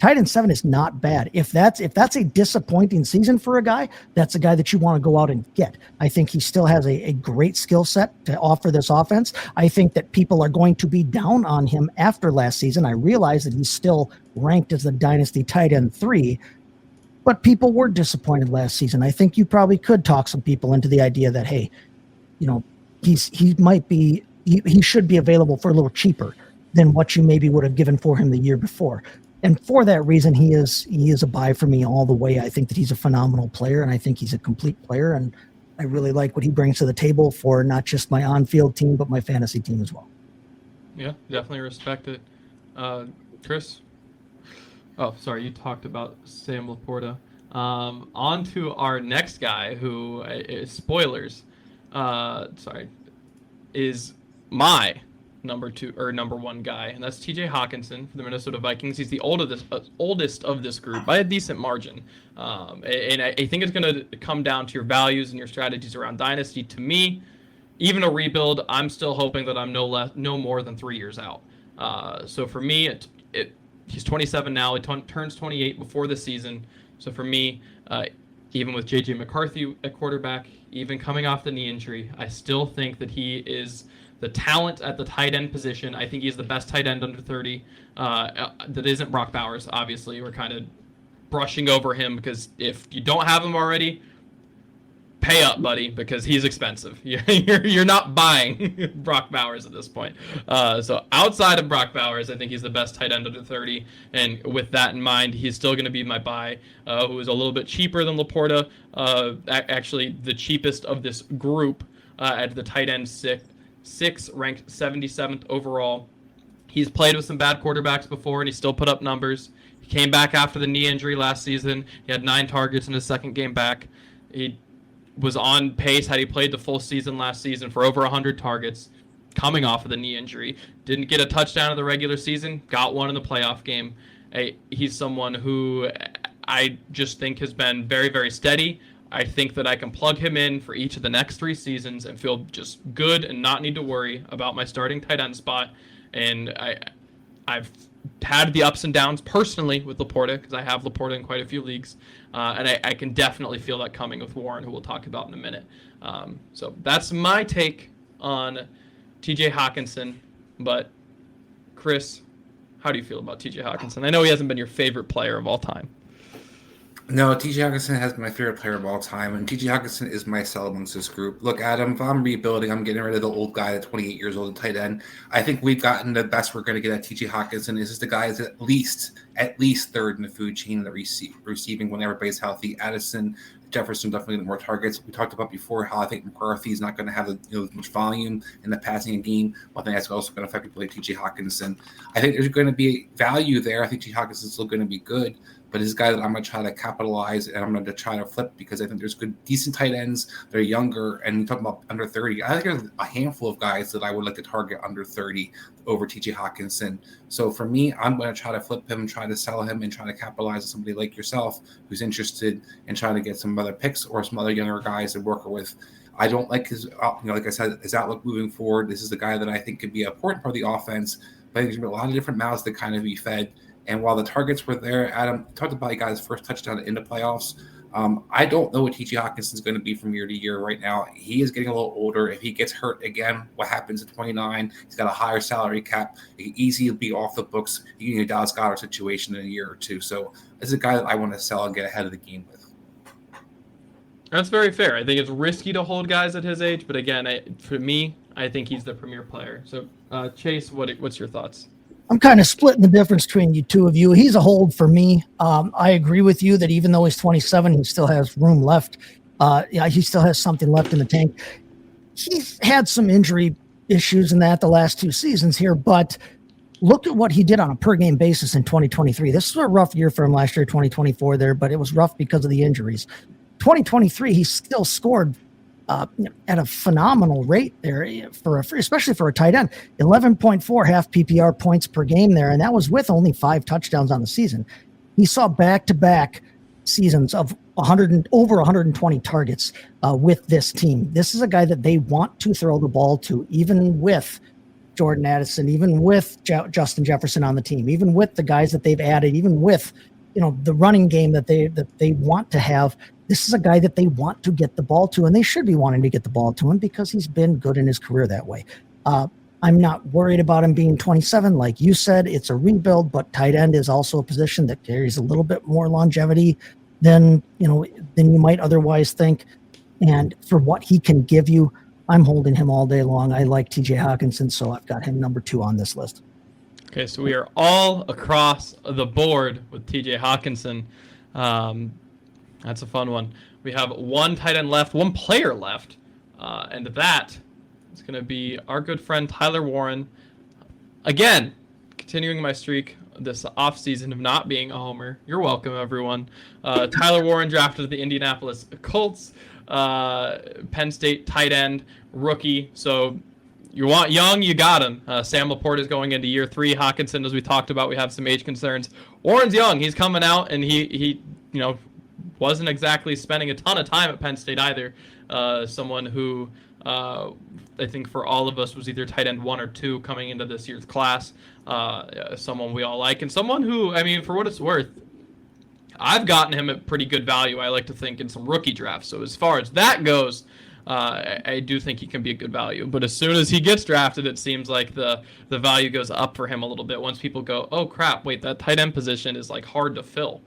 Tight end 7 is not bad. If that's a disappointing season for a guy, that's a guy that you want to go out and get. I think he still has a great skill set to offer this offense. I think that people are going to be down on him after last season. I realize that he's still ranked as the Dynasty tight end 3, but people were disappointed last season. I think you probably could talk some people into the idea that, hey, he should be available for a little cheaper than what you maybe would have given for him the year before. And for that reason, he is a buy for me all the way. I think that he's a phenomenal player, and I think he's a complete player, and I really like what he brings to the table for not just my on-field team, but my fantasy team as well. Yeah, definitely respect it. Chris? Oh, sorry, you talked about Sam LaPorta. On to our next guy who, spoilers, is my number 1 guy, and that's TJ Hockenson for the Minnesota Vikings. He's the oldest of this group by a decent margin, and I think it's going to come down to your values and your strategies around Dynasty. To me, even a rebuild, I'm still hoping that I'm no more than 3 years out. So for me, he's 27 now. He turns 28 before the season. So for me, even with JJ McCarthy at quarterback, even coming off the knee injury, I still think that he is the talent at the tight end position. I think he's the best tight end under 30. That isn't Brock Bowers, obviously. We're kind of brushing over him because if you don't have him already, pay up, buddy, because he's expensive. You're not buying Brock Bowers at this point. So outside of Brock Bowers, I think he's the best tight end under 30. And with that in mind, he's still going to be my buy, who is a little bit cheaper than LaPorta. Actually, the cheapest of this group at the tight end 6, ranked 77th overall. He's played with some bad quarterbacks before, and he still put up numbers. He came back after the knee injury last season. He had 9 targets in his second game back. He was on pace, had he played the full season last season, for over 100 targets coming off of the knee injury. Didn't get a touchdown in the regular season, got one in the playoff game. He's someone who I just think has been very, very steady. I think that I can plug him in for each of the next 3 seasons and feel just good and not need to worry about my starting tight end spot. And had the ups and downs personally with LaPorta, because I have LaPorta in quite a few leagues, and I can definitely feel that coming with Warren, who we'll talk about in a minute. So that's my take on TJ Hockenson. But Chris, how do you feel about TJ Hockenson? I know he hasn't been your favorite player of all time. No, TJ Hockenson has been my favorite player of all time, and TJ Hockenson is my sell amongst this group. Look, Adam, if I'm rebuilding, I'm getting rid of the old guy at 28 years old at tight end. I think we've gotten the best we're going to get at TJ Hockenson. This is the guy that's at least third in the food chain in the receiving when everybody's healthy. Addison, Jefferson definitely getting more targets. We talked about before how I think McCarthy is not going to have as much volume in the passing game. One thing that's also going to affect people like TJ Hockenson. I think there's going to be value there. I think TJ Hockenson is still going to be good. But he's a guy that I'm going to try to capitalize and I'm going to try to flip because I think there's good, decent tight ends. They're younger. And you talk about under 30. I think there's a handful of guys that I would like to target under 30 over TJ Hockenson. So for me, I'm going to try to flip him, try to sell him, and try to capitalize on somebody like yourself who's interested in trying to get some other picks or some other younger guys to work with. I don't like his, like I said, his outlook moving forward. This is the guy that I think could be an important part of the offense. But I think there's going to be a lot of different mouths to kind of be fed. And while the targets were there, Adam talked about he got his first touchdown in the playoffs. I don't know what TJ Hockenson is going to be from year to year right now. He is getting a little older. If he gets hurt again, what happens at 29? He's got a higher salary cap. He can easily be off the books. You can a Dallas Goedert situation in a year or two. So this is a guy that I want to sell and get ahead of the game with. That's very fair. I think it's risky to hold guys at his age, but again, for me, I think he's the premier player. So Chase, what's your thoughts? I'm kind of splitting the difference between you two of you. He's a hold for me. I agree with you that even though he's 27, he still has room left. He still has something left in the tank. He's had some injury issues in the last 2 seasons here, but look at what he did on a per game basis in 2023. This is a rough year for him last year, 2024 there, but it was rough because of the injuries. 2023, he still scored at a phenomenal rate there especially for a tight end, 11.4 half PPR points per game there. And that was with only 5 touchdowns on the season. He saw back-to-back seasons of over 120 targets with this team. This is a guy that they want to throw the ball to, even with Jordan Addison, even with Justin Jefferson on the team, even with the guys that they've added, even with, the running game that they want to have. This is a guy that they want to get the ball to, and they should be wanting to get the ball to him because he's been good in his career that way. I'm not worried about him being 27. Like you said, it's a rebuild, but tight end is also a position that carries a little bit more longevity than you might otherwise think. And for what he can give you, I'm holding him all day long. I like TJ Hockenson, so I've got him number 2 on this list. Okay, so we are all across the board with TJ Hockenson. That's a fun one. We have one tight end left, one player left, and that is going to be our good friend Tyler Warren. Again, continuing my streak this offseason of not being a homer. You're welcome, everyone. Tyler Warren drafted the Indianapolis Colts, Penn State tight end, rookie. So you want young, you got him. Sam LaPorta is going into year 3. Hockenson, as we talked about, we have some age concerns. Warren's young. He's coming out, and he wasn't exactly spending a ton of time at Penn State either. Someone who I think for all of us was either tight end 1 or 2 coming into this year's class. Someone we all like, and someone who, for what it's worth, I've gotten him at pretty good value, I like to think, in some rookie drafts. So as far as that goes, I do think he can be a good value. But as soon as he gets drafted, it seems like the value goes up for him a little bit once people go, oh, crap, wait, that tight end position is hard to fill.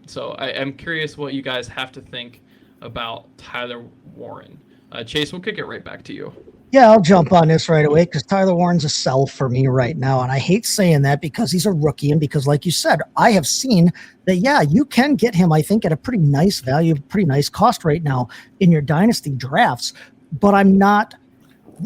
So I'm curious what you guys have to think about Tyler Warren. Chase, we'll kick it right back to you. Yeah, I'll jump on this right away because Tyler Warren's a sell for me right now. And I hate saying that because he's a rookie and because, like you said, I have seen that, you can get him, I think, at a pretty nice value, pretty nice cost right now in your dynasty drafts. But I'm not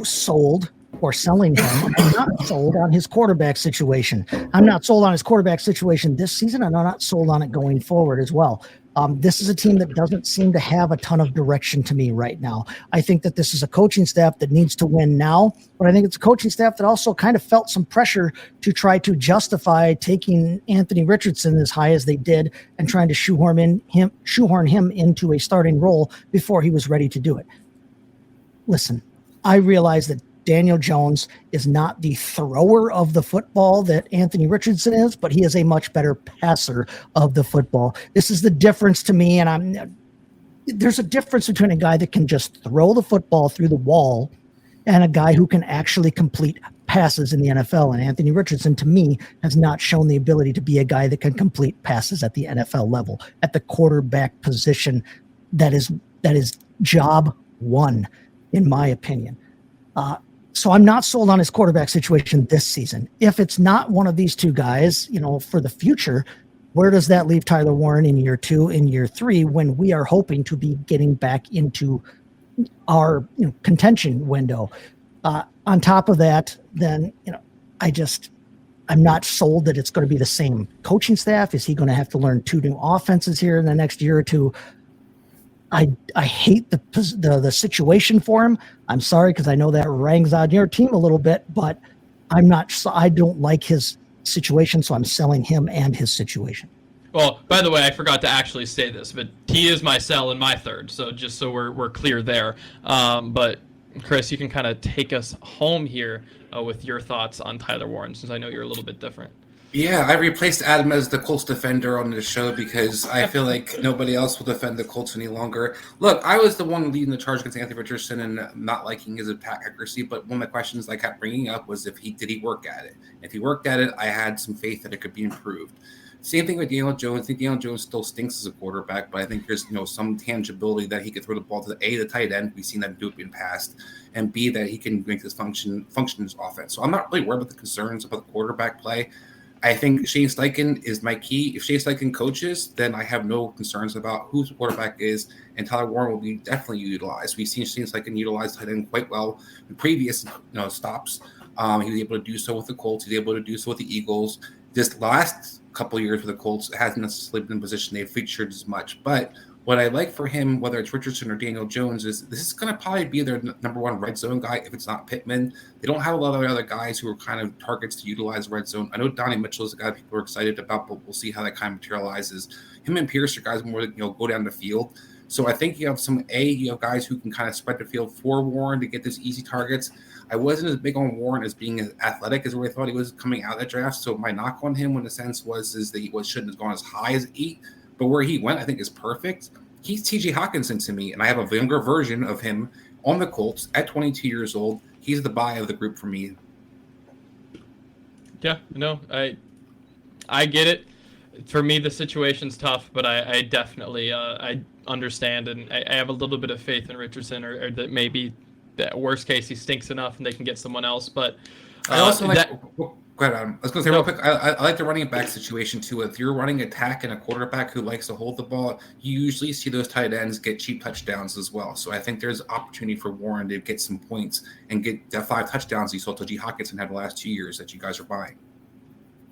sold or selling him. I'm not sold on his quarterback situation. I'm not sold on his quarterback situation this season, and I'm not sold on it going forward as well. This is a team that doesn't seem to have a ton of direction to me right now. I think that this is a coaching staff that needs to win now, but I think it's a coaching staff that also kind of felt some pressure to try to justify taking Anthony Richardson as high as they did and trying to shoehorn him into a starting role before he was ready to do it. Listen, I realize that Daniel Jones is not the thrower of the football that Anthony Richardson is, but he is a much better passer of the football. This is the difference to me, and there's a difference between a guy that can just throw the football through the wall and a guy who can actually complete passes in the NFL. And Anthony Richardson, to me, has not shown the ability to be a guy that can complete passes at the NFL level, at the quarterback position. That is job one, in my opinion. So I'm not sold on his quarterback situation this season. If it's not one of these two guys, for the future, where does that leave Tyler Warren in year 2, in year 3, when we are hoping to be getting back into our contention window? On top of that, then, I'm not sold that it's going to be the same coaching staff. Is he going to have to learn 2 new offenses here in the next year or two? I hate the situation for him. I'm sorry, because I know that rangs on your team a little bit, but I don't like his situation, so I'm selling him and his situation. Well, by the way, I forgot to actually say this, but he is my sell in my third, so just so we're clear there. But Chris, you can kind of take us home here with your thoughts on Tyler Warren, since I know you're a little bit different. Yeah, I replaced Adam as the Colts defender on the show because I feel like nobody else will defend the Colts any longer. Look, I was the one leading the charge against Anthony Richardson and not liking his attack accuracy, but one of the questions I kept bringing up was did he work at it? If he worked at it, I had some faith that it could be improved. Same thing with Daniel Jones. I think Daniel Jones still stinks as a quarterback, but I think there's some tangibility that he could throw the ball to the tight end. We've seen that do it in the past, and B, that he can make this function in his offense. So I'm not really worried about the concerns about the quarterback play. I think Shane Steichen is my key. If Shane Steichen coaches, then I have no concerns about who the quarterback is, and Tyler Warren will be definitely utilized. We've seen Shane Steichen utilize tight end quite well in previous stops. He was able to do so with the Colts. He was able to do so with the Eagles. This last couple of years for the Colts, it hasn't necessarily been a position they've featured as much. But what I like for him, whether it's Richardson or Daniel Jones, is this is going to probably be their number one red zone guy if it's not Pittman. They don't have a lot of other guys who are kind of targets to utilize red zone. I know Donnie Mitchell is a guy people are excited about, but we'll see how that kind of materializes. Him and Pierce are guys more that go down the field. So I think you have guys who can kind of spread the field for Warren to get those easy targets. I wasn't as big on Warren as being as athletic as we thought he was coming out of the draft. So my knock on him, in a sense, is that he shouldn't have gone as high as 8. But where he went, I think, is perfect. He's TJ Hockenson to me, and I have a younger version of him on the Colts at 22 years old. He's the buy of the group for me. Yeah, no, I get it. For me, the situation's tough, but I definitely I understand, and I have a little bit of faith in Richardson, or that maybe that worst case he stinks enough and they can get someone else. But I also like. Go ahead, Adam. I was going to say real quick, I like the running back situation too. If you're running attack and a quarterback who likes to hold the ball, you usually see those tight ends get cheap touchdowns as well. So I think there's opportunity for Warren to get some points and get that 5 touchdowns you saw TJ Hockenson had the last 2 years that you guys are buying.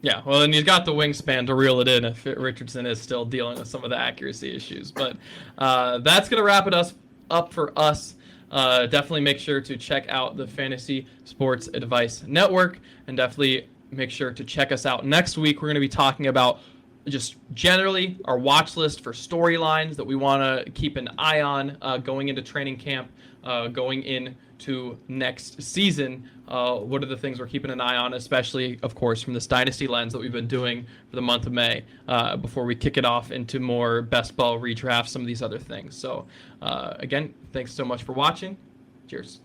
Yeah, well, and he's got the wingspan to reel it in if Richardson is still dealing with some of the accuracy issues. But that's going to wrap it up for us. Definitely make sure to check out the Fantasy Sports Advice Network, and definitely make sure to check us out next week. We're going to be talking about just generally our watch list for storylines that we want to keep an eye on going into training camp, going into next season. What are the things we're keeping an eye on, especially, of course, from this Dynasty lens that we've been doing for the month of May before we kick it off into more best ball redraft, some of these other things. So, again, thanks so much for watching. Cheers.